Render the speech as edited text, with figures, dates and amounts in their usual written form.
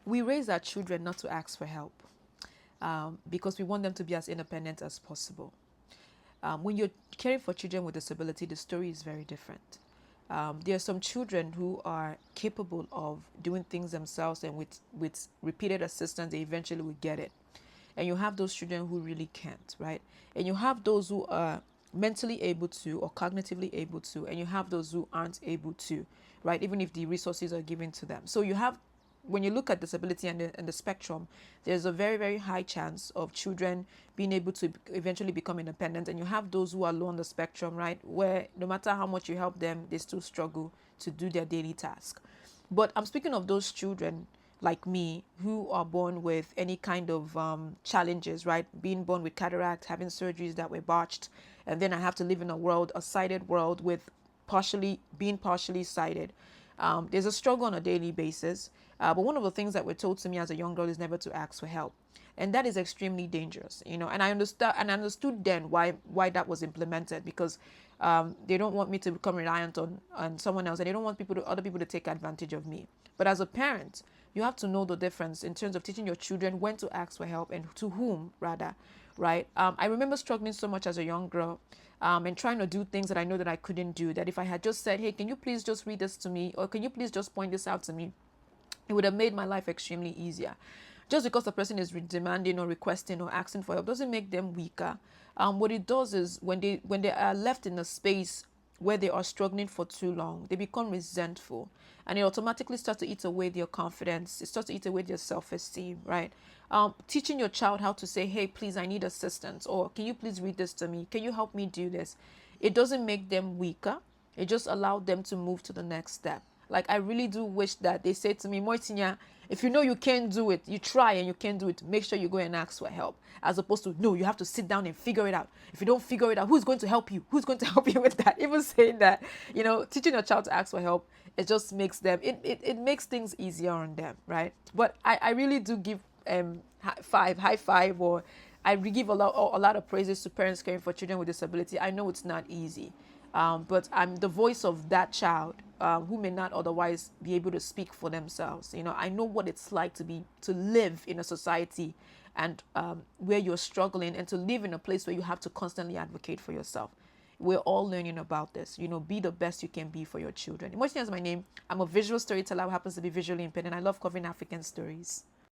We raise our children not to ask for help, because we want them to be as independent as possible. When you're caring for children with disability, the story is very different. There are some children who are capable of doing things themselves, and with repeated assistance, they eventually will get it. And you have those children who really can't, right? And you have those who are mentally able to or cognitively able to, and you have those who aren't able to, right? Even if the resources are given to them. So you have, when you look at disability and the spectrum, there's a very, very high chance of children being able to eventually become independent. And you have those who are low on the spectrum, right? Where no matter how much you help them, they still struggle to do their daily task. But I'm speaking of those children like me who are born with any kind of challenges, right? Being born with cataract, having surgeries that were botched, and then I have to live in a sighted world with partially sighted. There's a struggle on a daily basis. But one of the things that were told to me as a young girl is never to ask for help. And that is extremely dangerous, and I understood then why that was implemented, because they don't want me to become reliant on someone else, and they don't want other people to take advantage of me. But as a parent, you have to know the difference in terms of teaching your children when to ask for help and to whom, rather, right? I remember struggling so much as a young girl, and trying to do things that I know that I couldn't do, that if I had just said, hey, can you please just read this to me, or can you please just point this out to me, it would have made my life extremely easier. Just because the person is demanding or requesting or asking for help doesn't make them weaker. What it does is, when they are left in a space where they are struggling for too long, they become resentful, and it automatically starts to eat away their confidence. It starts to eat away their self-esteem, right? Teaching your child how to say, hey, please, I need assistance, or can you please read this to me? Can you help me do this? It doesn't make them weaker. It just allows them to move to the next step. Like, I really do wish that they say to me, Moitinya, if you know you can't do it, you try and you can't do it, make sure you go and ask for help. As opposed to, no, you have to sit down and figure it out. If you don't figure it out, who's going to help you? Who's going to help you with that? Even saying that, teaching your child to ask for help, it just makes it makes things easier on them, right? But I really do give high five, or I give a lot of praises to parents caring for children with disability. I know it's not easy. But I'm the voice of that child who may not otherwise be able to speak for themselves. I know what it's like to live in a society and where you're struggling, and to live in a place where you have to constantly advocate for yourself. We're all learning about this. Be the best you can be for your children. Emotion is my name. I'm a visual storyteller who happens to be visually impaired, and I love covering African stories.